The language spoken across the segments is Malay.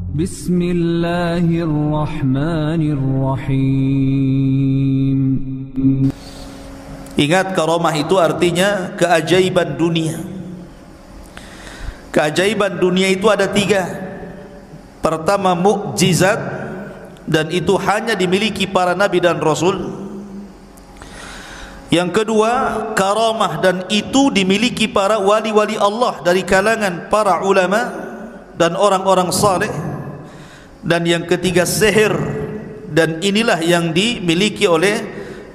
Bismillahirrahmanirrahim. Ingat, karamah itu artinya keajaiban dunia. Keajaiban dunia itu ada 3. Pertama, mukjizat, dan itu hanya dimiliki para nabi dan rasul. Yang kedua, karamah, dan itu dimiliki para wali-wali Allah dari kalangan para ulama dan orang-orang saleh. Dan yang ketiga, sihir, dan inilah yang dimiliki oleh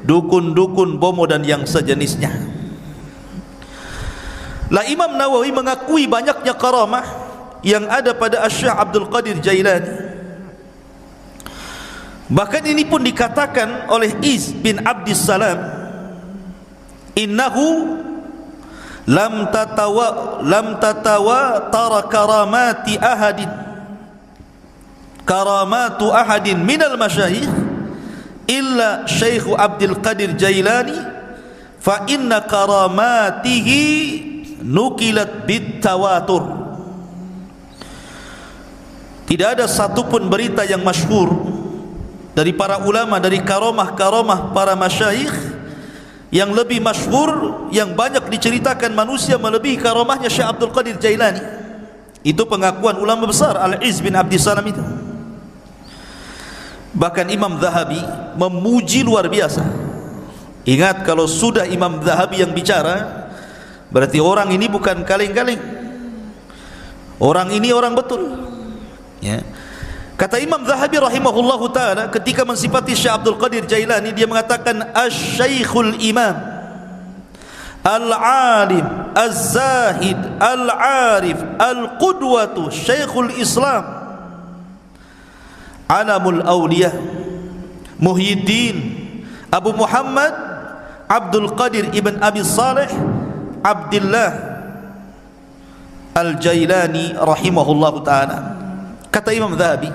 dukun-dukun, bomo dan yang sejenisnya. Lah, Imam Nawawi mengakui banyaknya karamah yang ada pada Syekh Abdul Qadir Jailani. Bahkan ini pun dikatakan oleh Iz bin Abdissalam, innahu lam tatawa tara karamatu ahadin minal masyayikh illa Syekh Abdul Qadir Jailani, fa inna karamatihi nukilat bitawatur. Tidak ada satupun berita yang masyhur dari para ulama dari karamah-karamah para masyayikh yang lebih masyhur, yang banyak diceritakan manusia melebihi karamahnya Syekh Abdul Qadir Jailani. Itu pengakuan ulama besar Al-Izz bin Abdissalam itu. Bahkan Imam Zahabi memuji luar biasa. Ingat, kalau sudah Imam Zahabi yang bicara, berarti orang ini bukan kaleng-kaleng. Orang ini orang betul, ya. Kata Imam Zahabi rahimahullahu ta'ala ketika mensifati Syekh Abdul Qadir Jailani, dia mengatakan Asy-Syaikhul Imam Al-Alim Az-Zahid Al-Arif Al-Qudwatu Syekhul Islam Alamul Awliya Muhyiddin Abu Muhammad Abdul Qadir ibn Abi Saleh Abdullah Al-Jailani rahimahullahu ta'ala. Kata Imam Zahabi,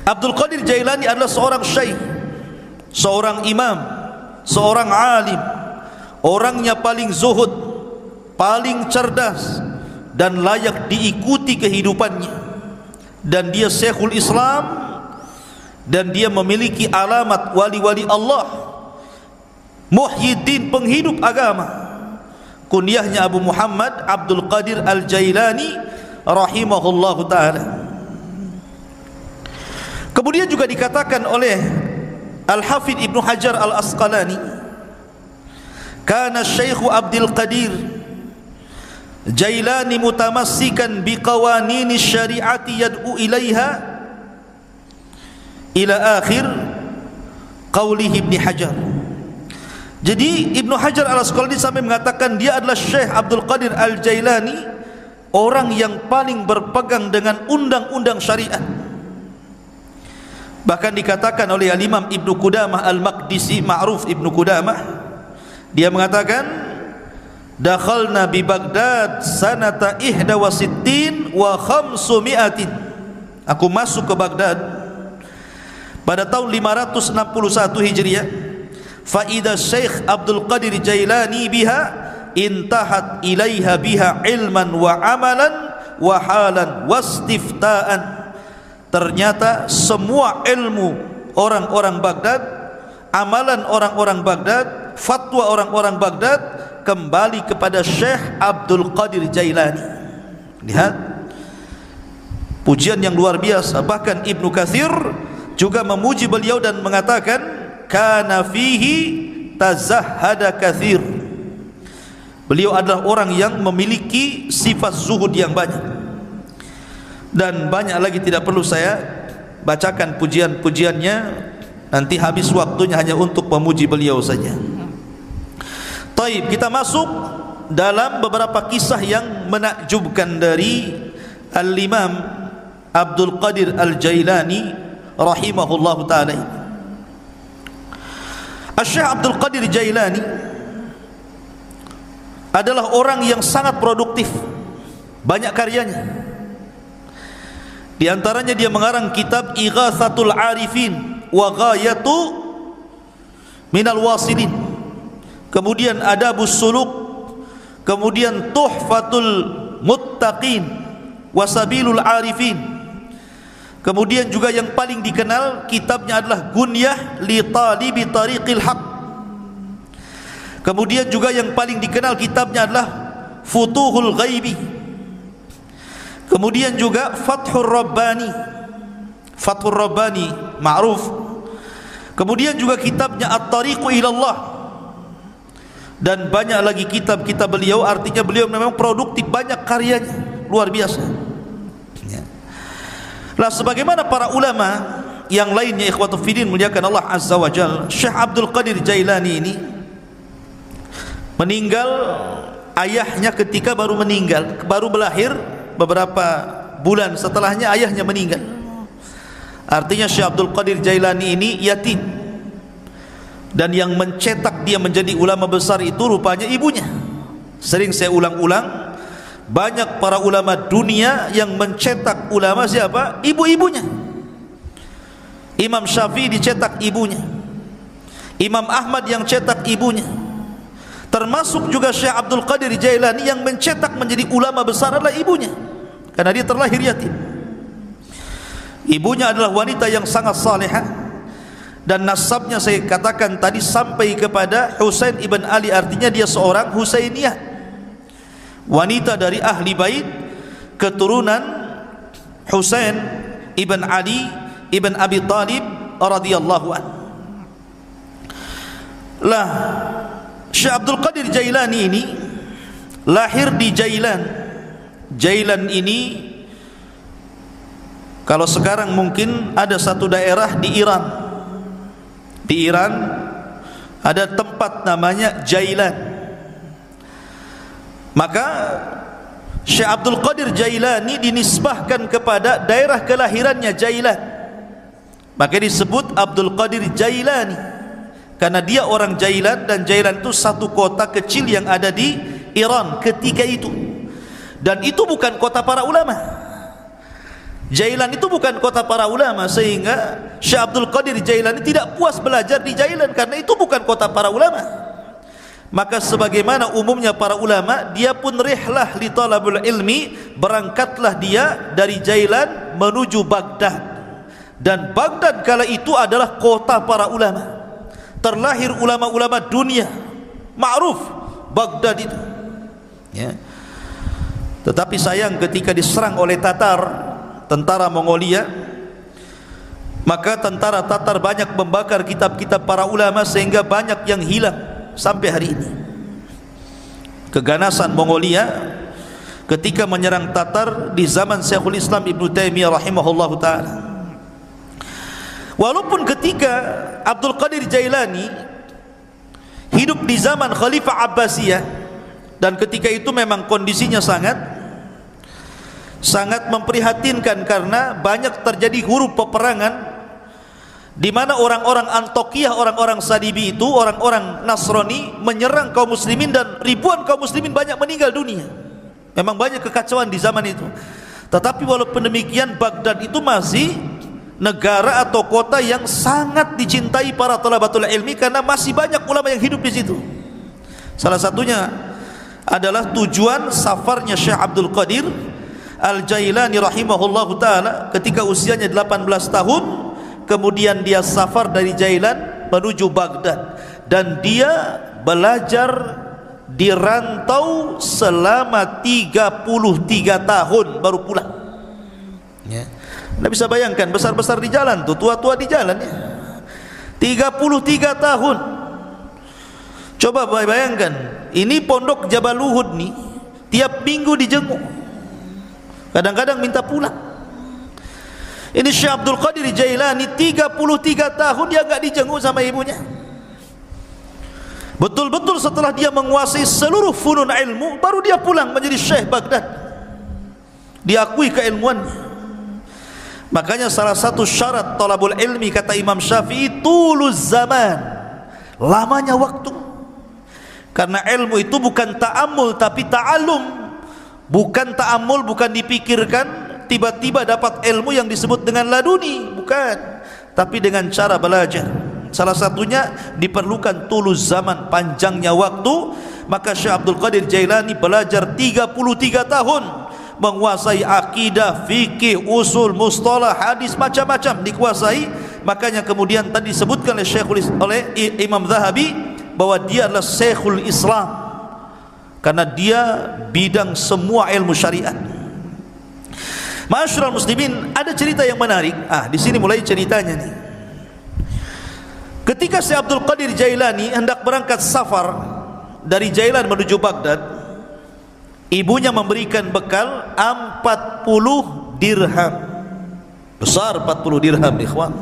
Abdul Qadir Jailani adalah seorang syekh, seorang imam, seorang alim, orangnya paling zuhud, paling cerdas, dan layak diikuti kehidupannya. Dan dia Syekhul Islam, dan dia memiliki alamat wali-wali Allah, Muhyiddin, penghidup agama. Kunyahnya Abu Muhammad Abdul Qadir Al-Jailani rahimahullahu ta'ala. Kemudian juga dikatakan oleh Al-Hafidh Ibnu Hajar Al-Asqalani, kana Syekh Abdul Qadir Jailani mutamassikan biqawanini syariati yad'u ilaiha ila akhir qawlihi Ibnu Hajar. Jadi Ibnu Hajar Al-Asqalani sampai mengatakan dia adalah Syekh Abdul Qadir Al-Jailani, orang yang paling berpegang dengan undang-undang syariat. Bahkan dikatakan oleh Al-Imam Ibnu Qudamah Al-Maqdisi, Ma'ruf Ibnu Qudamah, dia mengatakan dakhalna bi Baghdad sanata 61 wa 500. Aku masuk ke Baghdad pada tahun 561 Hijriah. Fa idza Syekh Abdul Qadir Jailani biha intahat ilaiha biha ilman wa amalan wa halan wastiftaan. Ternyata semua ilmu orang-orang Baghdad, amalan orang-orang Baghdad, fatwa orang-orang Baghdad kembali kepada Syekh Abdul Qadir Jailani. Lihat pujian yang luar biasa. Bahkan Ibnu Katsir juga memuji beliau dan mengatakan kana fihi tazahhada katsir. Beliau adalah orang yang memiliki sifat zuhud yang banyak, dan banyak lagi tidak perlu saya bacakan pujian-pujiannya, nanti habis waktunya hanya untuk memuji beliau saja. Taib, kita masuk dalam beberapa kisah yang menakjubkan dari Al-Imam Abdul Qadir Al-Jailani rahimahullahu ta'ala. Syekh Abdul Qadir Jailani adalah orang yang sangat produktif, banyak karyanya. Di antaranya dia mengarang kitab Ighatsatul Arifin wa Ghayatu Minal Wasilin, kemudian Adabus Suluk, kemudian Tuhfatul Muttaqin wa Sabilul Arifin, Kemudian juga yang paling dikenal kitabnya adalah Gunyah li Talibi Tariqil Haq. Kemudian juga yang paling dikenal kitabnya adalah Futuhul Ghaibi. Kemudian juga Fathur Rabbani, Fathur Rabbani ma'ruf. Kemudian juga kitabnya At-Tariqu Ilallah. Dan banyak lagi kitab-kitab beliau. Artinya beliau memang produktif, banyak karyanya, luar biasa. Lah sebagaimana para ulama yang lainnya, ikhwatu fiddin muliakan Allah Azza wa Jalla, Syekh Abdul Qadir Jailani ini meninggal, ayahnya ketika baru meninggal, baru melahir, beberapa bulan setelahnya ayahnya meninggal. Artinya Syekh Abdul Qadir Jailani ini yatim, dan yang mencetak dia menjadi ulama besar itu rupanya ibunya. Sering saya ulang-ulang, banyak para ulama dunia yang mencetak ulama siapa? Ibu-ibunya. Imam Syafi'i dicetak ibunya, Imam Ahmad yang cetak ibunya. Termasuk juga Syekh Abdul Qadir Jailani yang mencetak menjadi ulama besar adalah ibunya, karena dia terlahir yatim. Ibunya adalah wanita yang sangat salihah, dan nasabnya saya katakan tadi sampai kepada Husain ibn Ali, artinya dia seorang Husainiyah, wanita dari ahli bait, keturunan Husain ibn Ali ibn Abi Talib radhiyallahu anhu. Lah Syekh Abdul Qadir Jailani ini lahir di Jailan. Jailan ini kalau sekarang mungkin ada satu daerah di Iran. Di Iran ada tempat namanya Jailan. Maka Syekh Abdul Qadir Jailani dinisbahkan kepada daerah kelahirannya Jailan. Maka disebut Abdul Qadir Jailani, karena dia orang Jailan, dan Jailan itu satu kota kecil yang ada di Iran ketika itu. Dan itu bukan kota para ulama. Jailan itu bukan kota para ulama, sehingga Syekh Abdul Qadir Jailani tidak puas belajar di Jailan karena itu bukan kota para ulama. Maka sebagaimana umumnya para ulama, dia pun rihlah li talabul ilmi, berangkatlah dia dari Jailan menuju Baghdad. Dan Baghdad kala itu adalah kota para ulama. Terlahir ulama-ulama dunia, ma'ruf Baghdad itu, ya. Tetapi sayang ketika diserang oleh Tatar, tentara Mongolia, maka tentara Tatar banyak membakar kitab-kitab para ulama sehingga banyak yang hilang sampai hari ini. Keganasan Mongolia ketika menyerang Tatar di zaman Syekhul Islam Ibn Taimiyah rahimahullahu ta'ala. Walaupun ketika Abdul Qadir Jailani hidup di zaman Khalifah Abbasiyah, dan ketika itu memang kondisinya sangat memprihatinkan karena banyak terjadi huru peperangan, di mana orang-orang Antokiyah, orang-orang Salibi itu, orang-orang Nasrani menyerang kaum muslimin, dan ribuan kaum muslimin banyak meninggal dunia. Memang banyak kekacauan di zaman itu. Tetapi walaupun demikian, Baghdad itu masih negara atau kota yang sangat dicintai para talabatul ilmi, karena masih banyak ulama yang hidup di situ. Salah satunya adalah tujuan safarnya Syekh Abdul Qadir Al-Jailani rahimahullahu ta'ala ketika usianya 18 tahun. Kemudian dia safar dari Jailan menuju Baghdad, dan dia belajar di rantau selama 33 tahun baru pulang, ya. Anda bisa bayangkan, besar-besar di jalan tuh, tua-tua di jalan, ya. 33 tahun. Coba bayangkan, ini pondok Jabal Uhud nih, tiap minggu dijenguk, kadang-kadang minta pulang. Ini Syekh Abdul Qadir Jailani 33 tahun dia enggak dijenguk sama ibunya. Betul-betul setelah dia menguasai seluruh funun ilmu, baru dia pulang menjadi Syekh Baghdad, diakui keilmuannya. Makanya salah satu syarat talabul ilmi, kata Imam Syafi'i, tuluz zaman, lamanya waktu. Karena ilmu itu bukan ta'ammul tapi ta'allum. Bukan ta'ammul, bukan dipikirkan tiba-tiba dapat ilmu yang disebut dengan laduni, bukan, tapi dengan cara belajar. Salah satunya diperlukan tuluz zaman, panjangnya waktu. Maka Syekh Abdul Qadir Jailani belajar 33 tahun menguasai akidah, fikih, usul, mustalah, hadis, macam-macam dikuasai. Makanya kemudian tadi disebutkan oleh Imam Zahabi bahwa dia adalah Syekhul Islam, karena dia bidang semua ilmu syariat. Ma'asyiral muslimin, ada cerita yang menarik. Di sini mulai ceritanya nih. Ketika Syekh Abdul Qadir Jailani hendak berangkat safar dari Jailan menuju Baghdad, ibunya memberikan bekal 40 dirham. Besar 40 dirham, ikhwan.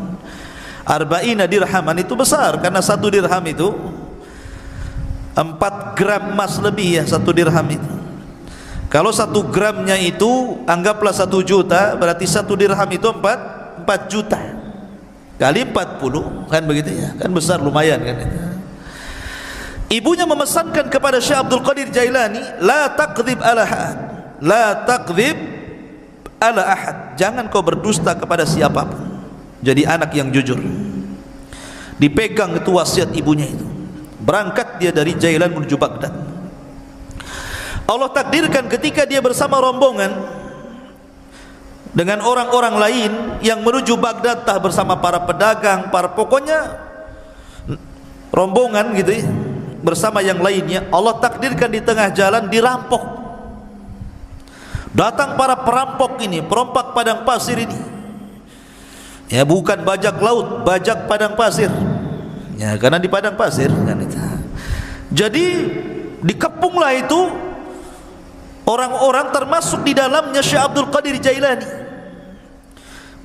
Arba'ina dirhaman itu besar, karena 1 dirham itu 4 gram emas lebih, ya, 1 dirham itu. Kalau 1 gramnya itu anggaplah 1 juta, berarti 1 dirham itu 4 juta kali 40, kan begitu ya, kan besar, lumayan kan itu. Ibunya memesankan kepada Syekh Abdul Qadir Jailani, la taqdzib ala ahad, la taqdzib ala ahad, jangan kau berdusta kepada siapapun, jadi anak yang jujur. Dipegang itu wasiat ibunya itu. Berangkat dia dari Jailan menuju Baghdad. Allah takdirkan ketika dia bersama rombongan dengan orang-orang lain yang menuju Baghdad, tah bersama para pedagang, pokoknya rombongan gitu ya, bersama yang lainnya, Allah takdirkan di tengah jalan dirampok. Datang para perampok ini, perompak padang pasir ini, ya, bukan bajak laut, bajak padang pasir, ya, karena di padang pasir kan itu. Jadi dikepunglah itu orang-orang, termasuk di dalamnya Syekh Abdul Qadir Jailani.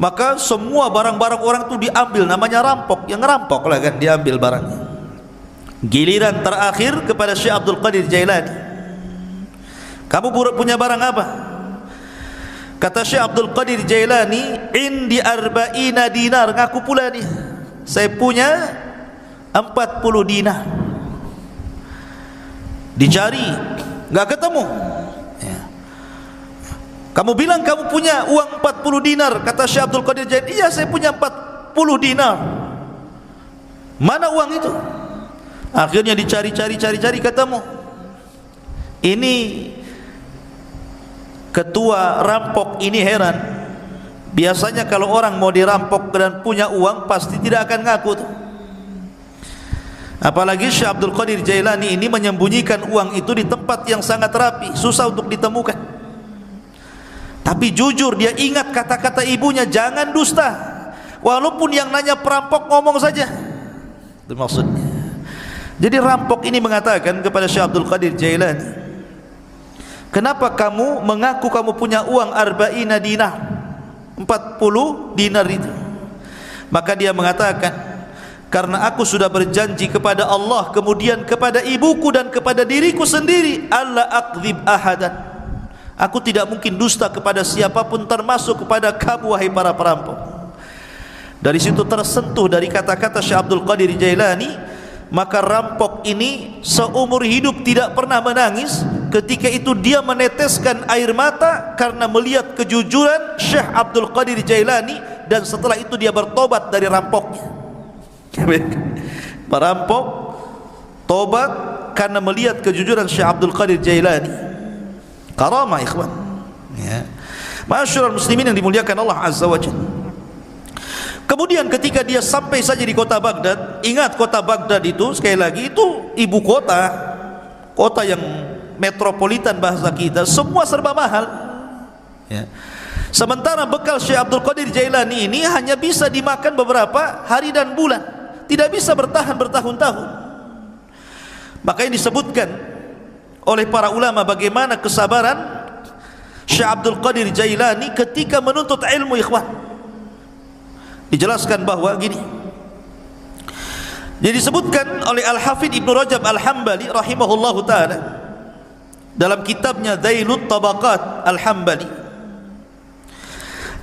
Maka semua barang-barang orang itu diambil, namanya rampok, yang ngerampok lah kan, diambil barangnya. Giliran terakhir kepada Syekh Abdul Qadir Jailani, kamu punya barang apa? Kata Syekh Abdul Qadir Jailani, indi arba'ina dinar, ngaku pula nih, saya punya 40 dinar. Dicari, nggak ketemu. Kamu bilang kamu punya uang 40 dinar, kata Syekh Abdul Qadir Jailani, iya saya punya 40 dinar. Mana uang itu? Akhirnya dicari-cari ketemu. Ini ketua rampok ini heran. Biasanya kalau orang mau dirampok dan punya uang pasti tidak akan ngaku tuh. Apalagi Syekh Abdul Qadir Jailani ini menyembunyikan uang itu di tempat yang sangat rapi, susah untuk ditemukan. Tapi jujur dia ingat kata-kata ibunya, jangan dusta. Walaupun yang nanya perampok ngomong saja. Itu maksudnya. Jadi rampok ini mengatakan kepada Syekh Abdul Qadir Jailani, kenapa kamu mengaku kamu punya uang arba'ina dinar, 40 dinar itu? Maka dia mengatakan, karena aku sudah berjanji kepada Allah, kemudian kepada ibuku dan kepada diriku sendiri, alla aqdzib ahadan, aku tidak mungkin dusta kepada siapapun, termasuk kepada kamu wahai para perampok. Dari situ tersentuh dari kata-kata Syekh Abdul Qadir Jailani. Maka rampok ini seumur hidup tidak pernah menangis. Ketika itu dia meneteskan air mata karena melihat kejujuran Syekh Abdul Qadir Jailani, dan setelah itu dia bertobat dari rampoknya. Perampok tobat karena melihat kejujuran Syekh Abdul Qadir Jailani. Karamah ikhwan, ya. Ma'asyiral muslimin yang dimuliakan Allah Azza wa Jalla. Kemudian ketika dia sampai saja di kota Baghdad, ingat kota Baghdad itu sekali lagi itu ibu kota, kota yang metropolitan bahasa kita, semua serba mahal, ya. Sementara bekal Syekh Abdul Qadir Jailani ini hanya bisa dimakan beberapa hari dan bulan, tidak bisa bertahan bertahun-tahun. Makanya disebutkan oleh para ulama bagaimana kesabaran Syekh Abdul Qadir Jailani ketika menuntut ilmu, ikhwan. Dijelaskan bahwa gini, jadi disebutkan oleh Al-Hafidh Ibnu Rajab Al-Hambali rahimahullahu ta'ala dalam kitabnya Dzailut Tabaqat Al-Hambali.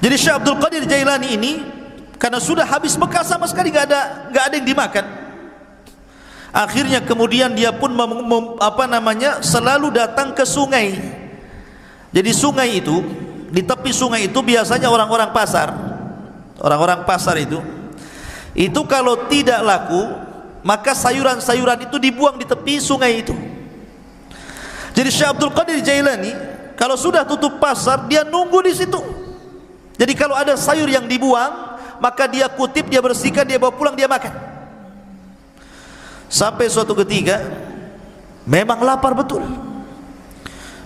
Jadi Syekh Abdul Qadir Jailani ini karena sudah habis bekal sama sekali, nggak ada yang dimakan. Akhirnya kemudian dia pun selalu datang ke sungai. Jadi sungai itu, di tepi sungai itu biasanya orang-orang pasar. Orang-orang pasar itu kalau tidak laku, maka sayuran-sayuran itu dibuang di tepi sungai itu. Jadi Syekh Abdul Qadir Jailani kalau sudah tutup pasar, dia nunggu di situ. Jadi kalau ada sayur yang dibuang, maka dia kutip, dia bersihkan, dia bawa pulang, dia makan. Sampai suatu ketika memang lapar betul.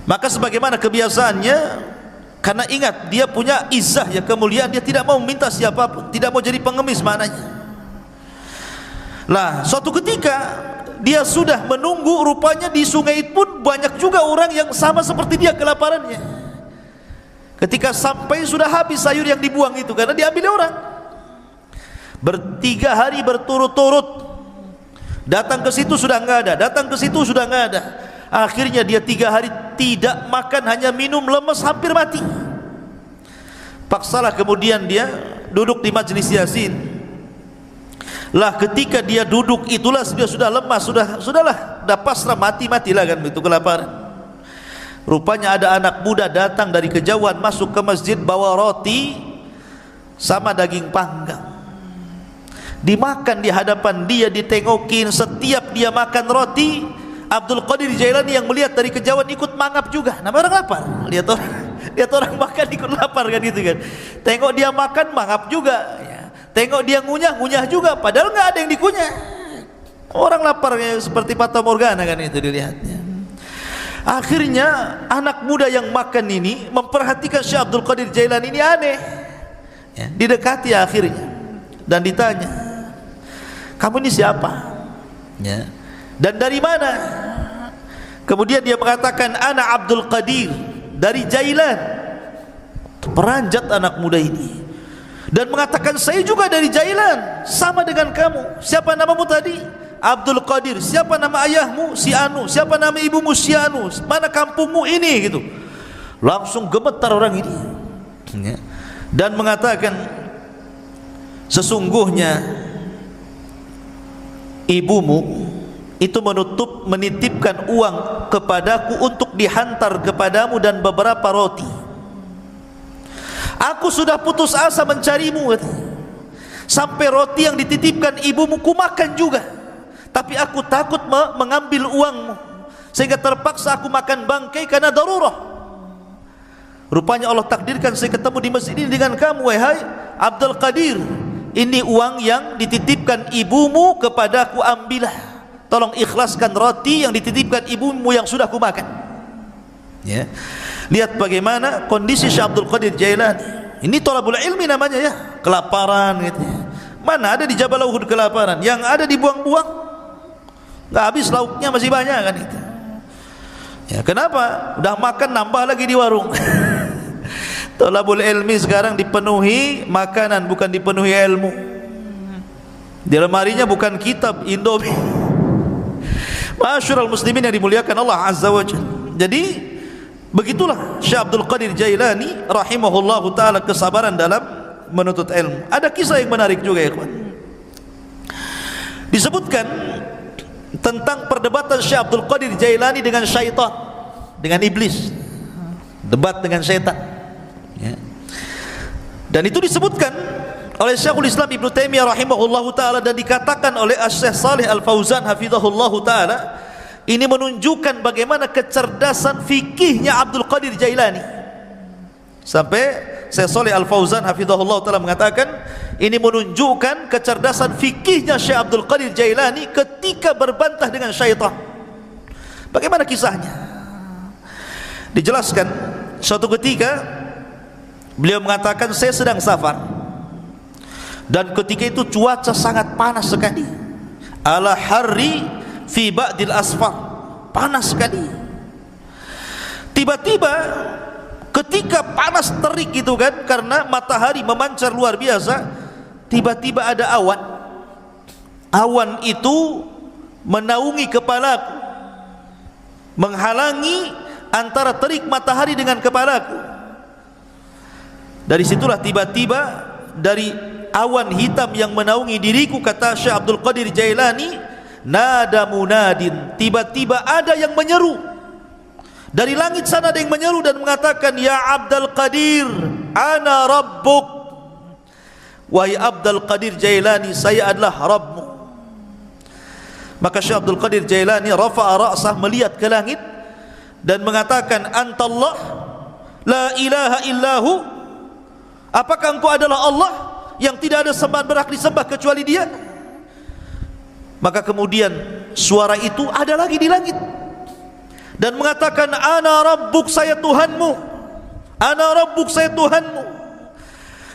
Maka sebagaimana kebiasaannya, karena ingat dia punya izzah, ya kemuliaan, dia tidak mau meminta siapapun, tidak mau jadi pengemis maknanya. Lah, suatu ketika dia sudah menunggu, rupanya di sungai pun banyak juga orang yang sama seperti dia kelaparannya. Ketika sampai sudah habis sayur yang dibuang itu, karena diambil orang. 3 hari berturut-turut datang ke situ sudah enggak ada, datang ke situ sudah enggak ada. Akhirnya dia 3 hari tidak makan, hanya minum, lemes, hampir mati. Paksalah kemudian dia duduk di majelis Yasin. Lah ketika dia duduk itulah dia sudah lemas, sudahlah, dah pasrah, matilah kan itu kelaparan. Rupanya ada anak muda datang dari kejauhan masuk ke masjid bawa roti sama daging panggang. Dimakan di hadapan dia, ditengokin. Setiap dia makan roti, Abdul Qadir Jailani yang melihat dari kejauhan ikut mangap juga. Nama orang lapar. Lihat orang makan ikut lapar kan itu kan. Tengok dia makan mangap juga. Tengok dia ngunyah juga. Padahal nggak ada yang dikunyah. Orang lapar seperti Fata Morgana kan itu dilihatnya. Akhirnya anak muda yang makan ini memperhatikan Syekh Abdul Qadir Jailani ini aneh. Didekati akhirnya dan ditanya, kamu ini siapa? Dan dari mana? Kemudian dia mengatakan, ana Abdul Qadir dari Jailan. Peranjat anak muda ini dan mengatakan, saya juga dari Jailan, sama dengan kamu. Siapa namamu tadi? Abdul Qadir. Siapa nama ayahmu? Si Anu. Siapa nama ibumu? Si Anu. Mana kampungmu? Ini gitu. Langsung gemetar orang ini dan mengatakan, sesungguhnya ibumu itu menitipkan uang kepadaku untuk dihantar kepadamu dan beberapa roti. Aku sudah putus asa mencarimu, sampai roti yang dititipkan ibumu kumakan juga, tapi aku takut mengambil uangmu, sehingga terpaksa aku makan bangkai karena darurah. Rupanya Allah takdirkan saya ketemu di masjid ini dengan kamu, wahai Abdul Qadir. Ini uang yang dititipkan ibumu kepadaku, ambillah. Tolong ikhlaskan roti yang dititipkan ibumu yang sudah kumakan. Ya. Lihat bagaimana kondisi Syekh Abdul Qadir Jailani. Ini thalabul ilmi namanya ya, kelaparan gitu. Mana ada di Jabal Uhud kelaparan, yang ada dibuang-buang. Enggak habis lauknya masih banyak kan itu. Ya, kenapa? Udah makan nambah lagi di warung. Thalabul ilmi sekarang dipenuhi makanan, bukan dipenuhi ilmu. Di lemarinya bukan kitab, Indomie. Ma'asyiral muslimin yang dimuliakan Allah Azza wa Jalla. Jadi begitulah Syekh Abdul Qadir Jailani rahimahullahu taala, kesabaran dalam menuntut ilmu. Ada kisah yang menarik juga ya kawan. Disebutkan tentang perdebatan Syekh Abdul Qadir Jailani dengan syaitan, dengan iblis. Debat dengan syaitan ya. Dan itu disebutkan oleh Syekhul Islam Ibnu Taimiyah rahimahullahu taala dan dikatakan oleh Syekh Shalih Al-Fauzan hafizahullahu taala, ini menunjukkan bagaimana kecerdasan fikihnya Abdul Qadir Jailani. Sampai Syekh Shalih Al-Fauzan hafizahullahu taala mengatakan, ini menunjukkan kecerdasan fikihnya Syekh Abdul Qadir Jailani ketika berbantah dengan syaitan. Bagaimana kisahnya? Dijelaskan, suatu ketika beliau mengatakan, saya sedang safar dan ketika itu cuaca sangat panas sekali, ala harri fi ba'dil asfar, panas sekali. Tiba-tiba ketika panas terik gitu kan, karena matahari memancar luar biasa, tiba-tiba ada awan. Awan itu menaungi kepalaku, menghalangi antara terik matahari dengan kepalaku. Dari situlah tiba-tiba dari awan hitam yang menaungi diriku, kata Syekh Abdul Qadir Jailani, nada munadin, tiba-tiba ada yang menyeru dari langit sana, ada yang menyeru dan mengatakan, ya Abdul Qadir, ana rabbuk. Wahai Abdul Qadir Jailani, saya adalah Rabbmu. Maka Syekh Abdul Qadir Jailani rafa'a ra'sah, melihat ke langit dan mengatakan, antallah, la ilaha illahu, apakah engkau adalah Allah yang tidak ada sembahan berhak disembah kecuali Dia? Maka kemudian suara itu ada lagi di langit dan mengatakan, ana rabbuk, saya Tuhanmu, ana rabbuk, saya Tuhanmu.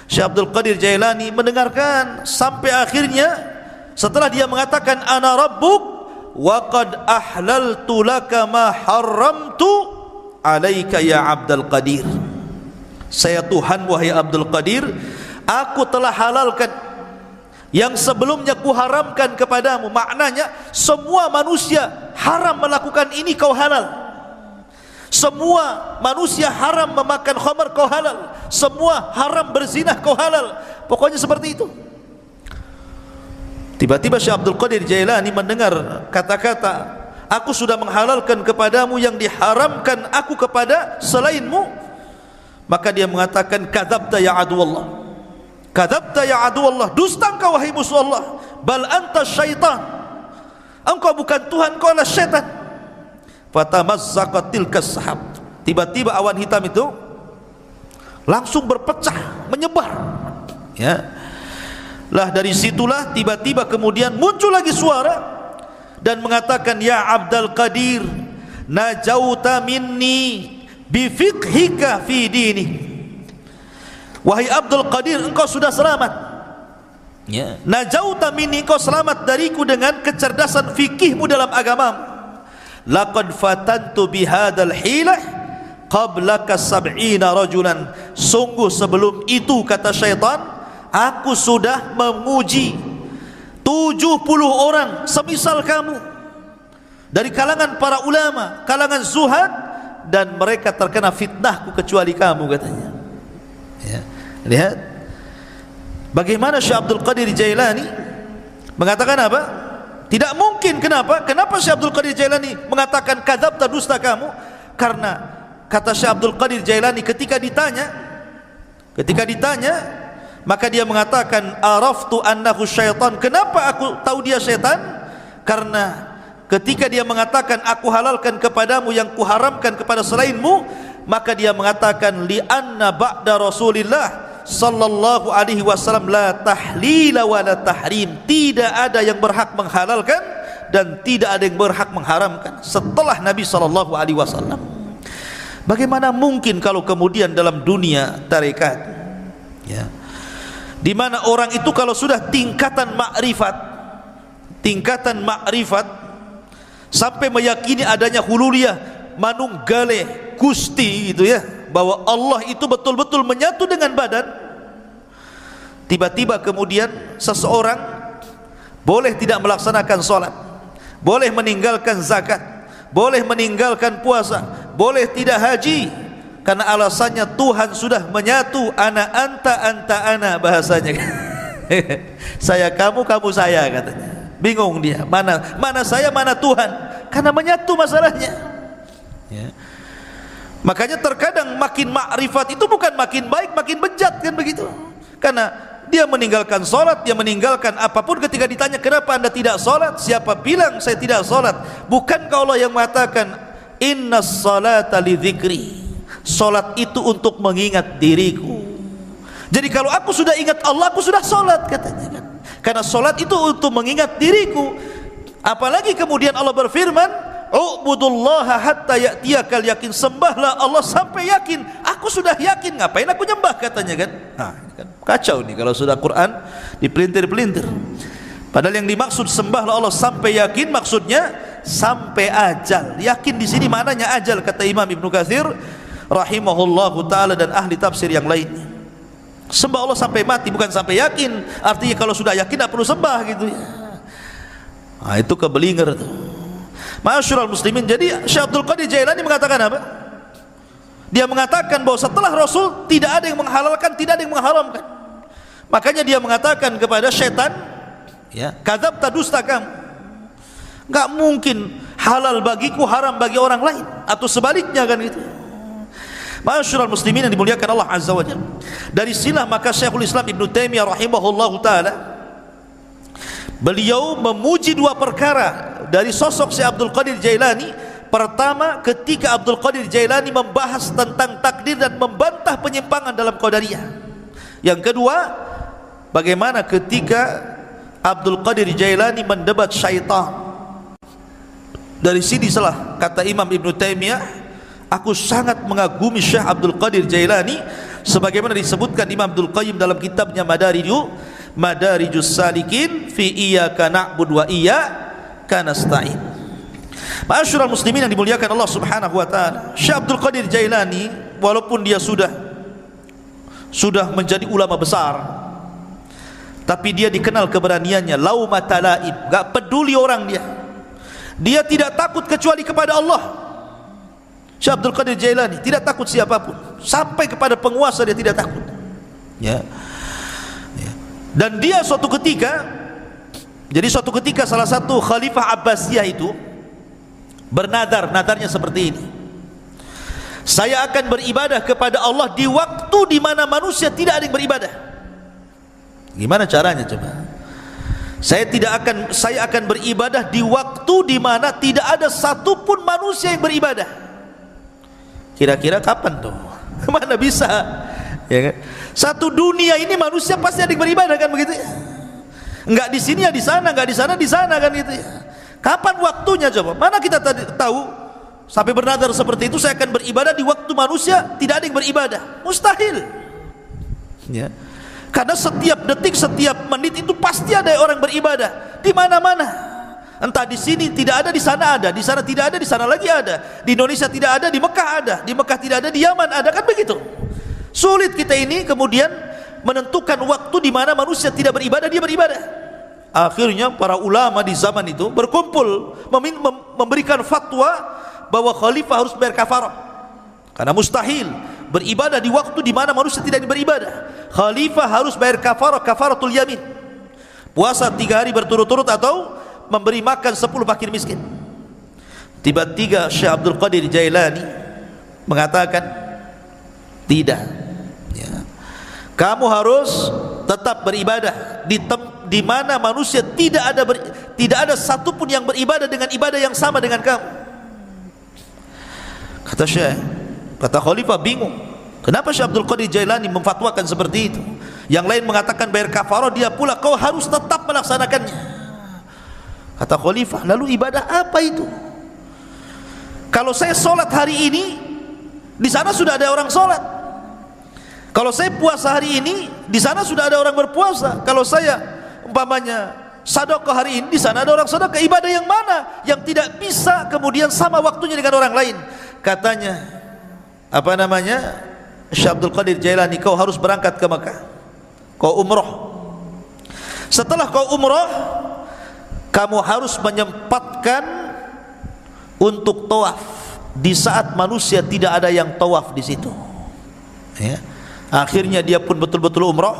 Syekh Abdul Qadir Jailani mendengarkan sampai akhirnya, setelah dia mengatakan ana rabbuk wa qad ahlaltu laka ma haramtu alaika ya Abdul Qadir, saya Tuhan wahai Abdul Qadir, aku telah halalkan yang sebelumnya kuharamkan kepadamu. Maknanya semua manusia haram melakukan ini, kau halal. Semua manusia haram memakan khamar, kau halal. Semua haram berzinah, kau halal. Pokoknya seperti itu. Tiba-tiba Syekh Abdul Qadir Jailani mendengar kata-kata, aku sudah menghalalkan kepadamu yang diharamkan aku kepada selainmu. Maka dia mengatakan, kadzabta ya aduwallah, kadzabta ya aduwallah, dusta engkau wahai musuh Allah, bal anta syaitan, engkau bukan Tuhan, engkau adalah syaitan. Fatamazzaqat tilkas sahab, tiba-tiba awan hitam itu langsung berpecah, menyebar, ya. Lah dari situlah tiba-tiba kemudian muncul lagi suara dan mengatakan, ya Abdul Qadir, najauta minni bifiqhika fi dini, wahai Abdul Qadir, engkau sudah selamat, ya. Najauta minni, engkau selamat dariku dengan kecerdasan fikihmu dalam agamamu. Laqad fatantu bihadzal hilah qablaka 70 rajulan, sungguh sebelum itu, kata syaitan, aku sudah menguji 70 orang semisal kamu dari kalangan para ulama, kalangan zuhad, dan mereka terkena fitnahku kecuali kamu, katanya, ya. Lihat bagaimana Syekh Abdul Qadir Jailani mengatakan apa? Tidak mungkin. Kenapa? Kenapa Syekh Abdul Qadir Jailani mengatakan kadzabta, dusta kamu? Karena kata Syekh Abdul Qadir Jailani, ketika ditanya, maka dia mengatakan, araftu annahu syaitan. Kenapa aku tahu dia syaitan? Karena ketika dia mengatakan aku halalkan kepadamu yang kuharamkan kepada selainmu, maka dia mengatakan, li anna ba'da Rasulillah sallallahu alaihi wasallam la tahlila wa la tahrim, tidak ada yang berhak menghalalkan dan tidak ada yang berhak mengharamkan setelah Nabi sallallahu alaihi wasallam. Bagaimana mungkin kalau kemudian dalam dunia tarekat, ya, di mana orang itu kalau sudah tingkatan makrifat sampai meyakini adanya hululiyah, manunggale gusti, gitu ya, bahwa Allah itu betul-betul menyatu dengan badan, tiba-tiba kemudian seseorang boleh tidak melaksanakan sholat, boleh meninggalkan zakat, boleh meninggalkan puasa, boleh tidak haji, karena alasannya Tuhan sudah menyatu, ana anta anta ana, bahasanya saya kamu, kamu saya, katanya. Bingung dia, mana saya, mana Tuhan, karena menyatu masalahnya, ya. Makanya terkadang makin makrifat itu bukan makin baik, makin bejat, kan begitu. Karena dia meninggalkan sholat, dia meninggalkan apapun. Ketika ditanya kenapa anda tidak sholat, siapa bilang saya tidak sholat? Bukankah Allah yang mengatakan, innas salata li dzikri, sholat itu untuk mengingat diriku. Jadi kalau aku sudah ingat Allah, aku sudah sholat, katanya, kan? Karena sholat itu untuk mengingat diriku. Apalagi kemudian Allah berfirman, u'budullaha hatta ya'tiyakal yakin, sembahlah Allah sampai yakin. Aku sudah yakin, ngapain aku nyembah, katanya, kan? Nah, kan kacau nih kalau sudah Quran dipelintir-pelintir. Padahal yang dimaksud sembahlah Allah sampai yakin, maksudnya sampai ajal. Yakin di sini maknanya ajal, kata Imam Ibnu Katsir rahimahullahu taala dan ahli tafsir yang lainnya. Sembah Allah sampai mati, bukan sampai yakin. Artinya kalau sudah yakin tak perlu sembah, gitu ya. Nah, itu kebelinger tuh. Ma'asyiral muslimin, jadi Syekh Abdul Qadir Jailani mengatakan apa? Dia mengatakan bahwa setelah Rasul tidak ada yang menghalalkan, tidak ada yang mengharamkan. Makanya dia mengatakan kepada syaitan, ya, kadzabta, dusta kamu. Enggak mungkin halal bagiku, haram bagi orang lain, atau sebaliknya, kan gitu. Ma'asyiral muslimin yang dimuliakan Allah Azza wa Jalla. Dari sinilah maka Syekhul Islam Ibnu Taimiyah rahimahullahu taala, beliau memuji dua perkara dari sosok Syekh Abdul Qadir Jailani. Pertama, ketika Abdul Qadir Jailani membahas tentang takdir dan membantah penyimpangan dalam Qadariyah. Yang kedua, bagaimana ketika Abdul Qadir Jailani mendebat syaitan. Dari sini salah kata Imam Ibn Taimiyah, aku sangat mengagumi Syekh Abdul Qadir Jailani, sebagaimana disebutkan Imam Abdul Qayyim dalam kitabnya Madarijus Salikin fi iyyaka na'budu wa iyyaka nasta'in. Ma'asyiral muslimin yang dimuliakan Allah Subhanahu wa taala, Syekh Abdul Qadir Jailani walaupun dia sudah menjadi ulama besar, tapi dia dikenal keberaniannya, laumata laib, enggak peduli orang dia. Dia tidak takut kecuali kepada Allah. Syekh Abdul Qadir Jailani tidak takut siapapun, sampai kepada penguasa dia tidak takut. Ya. Dan dia suatu ketika salah satu khalifah Abbasiyah itu bernadar, nadarnya seperti ini: saya akan beribadah kepada Allah di waktu di mana manusia tidak ada yang beribadah. Gimana caranya coba? Saya akan beribadah di waktu di mana tidak ada satupun manusia yang beribadah. Kira-kira kapan tuh? Mana bisa? Ya kan? Satu dunia ini manusia pasti ada yang beribadah, kan begitu ya? Enggak di sini ya di sana, enggak di sana di sana, kan gitu ya. Kapan waktunya coba? Mana kita tahu sampai bernadar seperti itu, saya akan beribadah di waktu manusia tidak ada yang beribadah? Mustahil. Ya. Karena setiap detik, setiap menit itu pasti ada orang beribadah di mana-mana. Entah di sini tidak ada, di sana ada, di sana tidak ada, di sana lagi ada. Di Indonesia tidak ada, di Mekah ada, di Mekah tidak ada, di Yaman ada, kan begitu. Sulit kita ini kemudian menentukan waktu di mana manusia tidak beribadah, dia beribadah. Akhirnya para ulama di zaman itu berkumpul memberikan fatwa bahwa khalifah harus bayar kafarah, karena mustahil beribadah di waktu di mana manusia tidak beribadah. Khalifah harus bayar kafarah, kafaratul yamin, puasa 3 hari berturut-turut atau memberi makan 10 fakir miskin. Tiba-tiba Syekh Abdul Qadir Jailani mengatakan, tidak ya, kamu harus tetap beribadah di mana manusia tidak ada satupun yang beribadah dengan ibadah yang sama dengan kamu. Kata khalifah bingung, kenapa Syekh Abdul Qadir Jailani memfatwakan seperti itu? Yang lain mengatakan bayar kafarah, dia pula kau harus tetap melaksanakannya. Kata khalifah, lalu ibadah apa itu? Kalau saya sholat hari ini, di sana sudah ada orang sholat. Kalau saya puasa hari ini, di sana sudah ada orang berpuasa. Kalau saya umpamanya sedekah hari ini, di sana ada orang sedekah. Ibadah yang mana yang tidak bisa kemudian sama waktunya dengan orang lain? Katanya, Syekh Abdul Qadir Jailani, kau harus berangkat ke Mekah, kau umroh. Setelah kau umroh, kamu harus menyempatkan untuk tawaf di saat manusia tidak ada yang tawaf di situ. Ya. Akhirnya dia pun betul-betul umroh.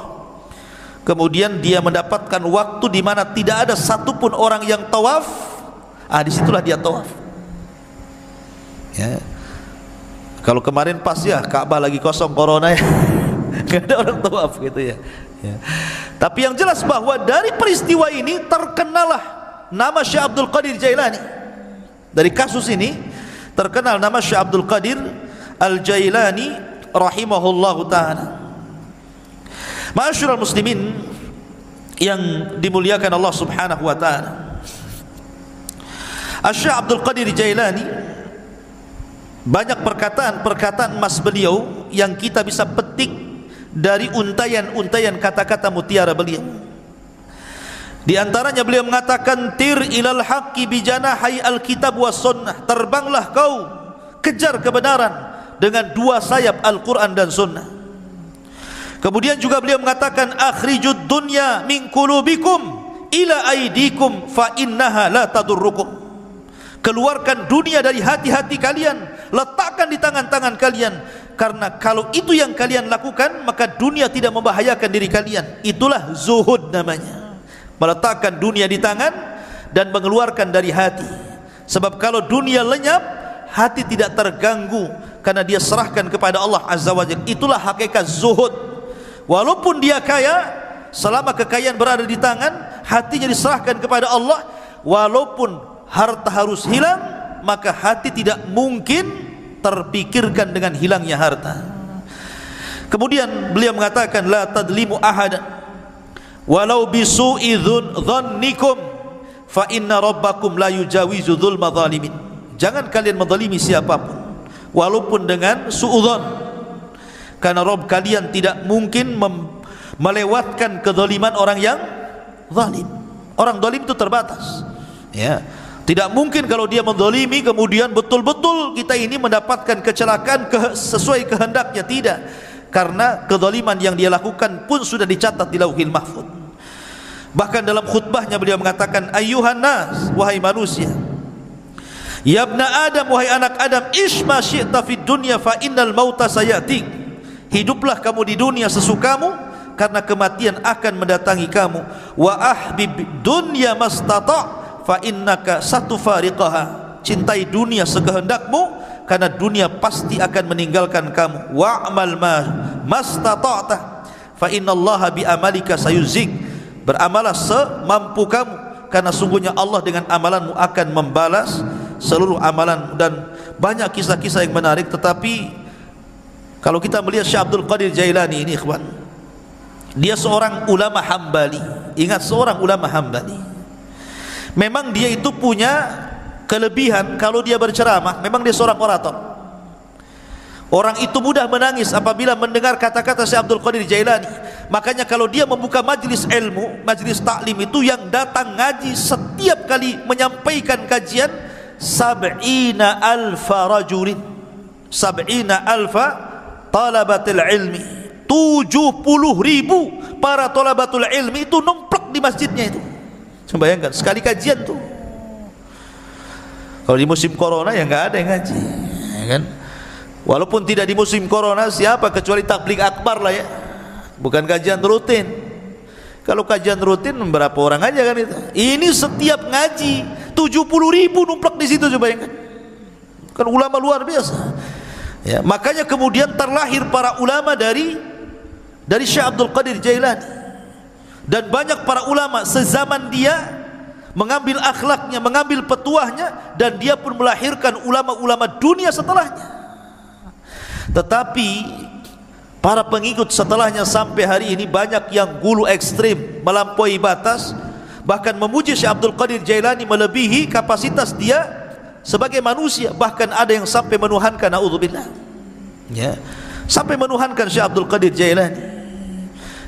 Kemudian dia mendapatkan waktu di mana tidak ada satupun orang yang tawaf. Disitulah dia tawaf. Ya. Kalau kemarin pas ya Ka'bah lagi kosong corona ya, nggak ada orang tawaf gitu ya. Ya. Tapi yang jelas bahwa dari peristiwa ini terkenalah nama Syekh Abdul Qadir Jailani. Dari kasus ini terkenal nama Syekh Abdul Qadir Al-Jailani rahimahullahu ta'ala. Ma'asyiral muslimin yang dimuliakan Allah Subhanahu wa ta'ala, Syekh Abdul Qadir Jailani banyak perkataan-perkataan emas beliau yang kita bisa petik dari untayan-untayan kata-kata mutiara beliau. Di antaranya beliau mengatakan, tir ilal haqqi bijanahi alkitab was sunnah, terbanglah kau kejar kebenaran dengan 2 sayap Al-Quran dan Sunnah. Kemudian juga beliau mengatakan, akhrijud dunya min qulubikum ila aidikum fa innaha la tadurrukum. Keluarkan dunia dari hati-hati kalian, letakkan di tangan-tangan kalian, karena kalau itu yang kalian lakukan maka dunia tidak membahayakan diri kalian. Itulah zuhud namanya, meletakkan dunia di tangan dan mengeluarkan dari hati. Sebab kalau dunia lenyap, hati tidak terganggu karena dia serahkan kepada Allah Azza wa Jalla. Itulah hakikat zuhud. Walaupun dia kaya, selama kekayaan berada di tangan, hatinya diserahkan kepada Allah. Walaupun harta harus hilang, maka hati tidak mungkin terpikirkan dengan hilangnya harta. Kemudian beliau mengatakan, la tadlimu ahadan walau bisu'i dhannikum fa inna rabbakum la yujawizu dzulma zalimin. Jangan kalian menzalimi siapapun walaupun dengan suudzon, karena Rabb kalian tidak mungkin melewatkan kezaliman orang yang zalim. Orang zalim itu terbatas, ya. Tidak mungkin kalau dia menzalimi kemudian betul-betul kita ini mendapatkan kecelakaan sesuai kehendaknya, tidak. Karena kezaliman yang dia lakukan pun sudah dicatat di Lauhil Mahfuz. Bahkan dalam khutbahnya beliau mengatakan, ayyuhan nas, wahai manusia, ya ibna Adam, wahai anak Adam, ish ma syi'ta fid dunya fa innal mauta sayatik. Hiduplah kamu di dunia sesukamu, karena kematian akan mendatangi kamu. Wa ahbib dunya mastata' fa innaka satufariqaha. Cintai dunia sekehendakmu, karena dunia pasti akan meninggalkan kamu. Wa'mal ma mastata'ta fa innallaha bi amalika sayuzik. Beramalah semampu kamu, karena sungguhnya Allah dengan amalanmu akan membalas seluruh amalan. Dan banyak kisah-kisah yang menarik, tetapi kalau kita melihat Syekh Abdul Qadir Jailani ini, ikhwan, dia seorang ulama Hambali. Ingat, seorang ulama Hambali. Memang dia itu punya kelebihan, kalau dia berceramah, memang dia seorang orator. Orang itu mudah menangis apabila mendengar kata-kata Syekh Abdul Qadir Jailani. Makanya kalau dia membuka majlis ilmu, majlis taklim itu, yang datang ngaji setiap kali menyampaikan kajian 70,000 rajulin, 70,000 talabatul ilmi, 70,000 para talabatul ilmi itu numplak di masjidnya itu. Coba bayangkan, sekali kajian tuh. Kalau di musim corona ya nggak ada yang ngaji, ya kan? Walaupun tidak di musim corona, siapa kecuali tabligh akbar lah ya, bukan kajian rutin. Kalau kajian rutin berapa orang aja kan itu. Ini setiap ngaji 70,000 numplak di situ, coba bayangkan. Kan ulama luar biasa. Ya, makanya kemudian terlahir para ulama dari Syekh Abdul Qadir Jailani. Dan banyak para ulama sezaman dia mengambil akhlaknya, mengambil petuahnya, dan dia pun melahirkan ulama-ulama dunia setelahnya. Tetapi para pengikut setelahnya sampai hari ini banyak yang gulu ekstrim, melampaui batas, bahkan memuji Syekh Abdul Qadir Jailani melebihi kapasitas dia sebagai manusia. Bahkan ada yang sampai menuhankan, naudzubillah, ya, sampai menuhankan Syekh Abdul Qadir Jailani.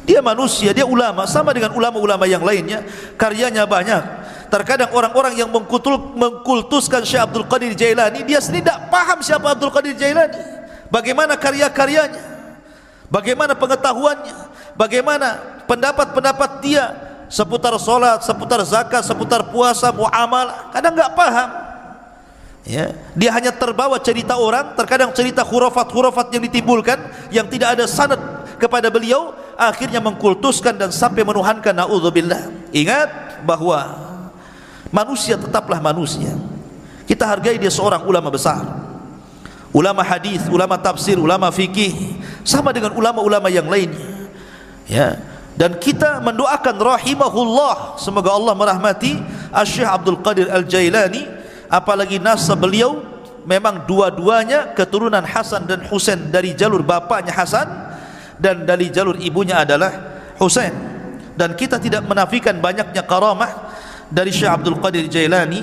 Dia manusia, dia ulama, sama dengan ulama-ulama yang lainnya, karyanya banyak. Terkadang orang-orang yang mengkultuskan Syekh Abdul Qadir Jailani, dia sendiri tidak paham siapa Abdul Qadir Jailani, bagaimana karya-karyanya, bagaimana pengetahuannya, bagaimana pendapat-pendapat dia seputar solat, seputar zakat, seputar puasa, muamalah. Kadang nggak paham, ya. Dia hanya terbawa cerita orang, terkadang cerita khurafat-khurafat yang ditimbulkan yang tidak ada sanad kepada beliau, akhirnya mengkultuskan dan sampai menuhankan, naudzubillah. Ingat bahwa manusia tetaplah manusia. Kita hargai dia seorang ulama besar, ulama hadis, ulama tafsir, ulama fikih, sama dengan ulama-ulama yang lainnya, ya. Dan kita mendoakan rahimahullah, semoga Allah merahmati Syekh Abdul Qadir Al-Jailani. Apalagi nasab beliau memang dua-duanya keturunan Hasan dan Husain, dari jalur bapaknya Hasan dan dari jalur ibunya adalah Husain. Dan kita tidak menafikan banyaknya karamah dari Syekh Abdul Qadir Jailani.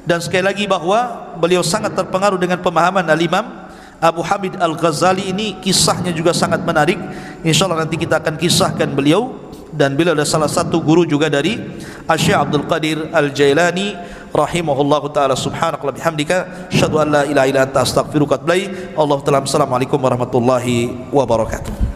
Dan sekali lagi bahwa beliau sangat terpengaruh dengan pemahaman Al-Imam Abu Hamid Al-Ghazali. Ini kisahnya juga sangat menarik, insyaallah nanti kita akan kisahkan beliau. Dan beliau adalah salah satu guru juga dari Syekh Abdul Qadir Al-Jailani rahimahullahu taala. Subhanakallahumma bihamdika asyhadu an la ilaha illa anta astaghfiruka wa atubu ilaik. Allahu ta'ala. Assalamualaikum warahmatullahi wabarakatuh.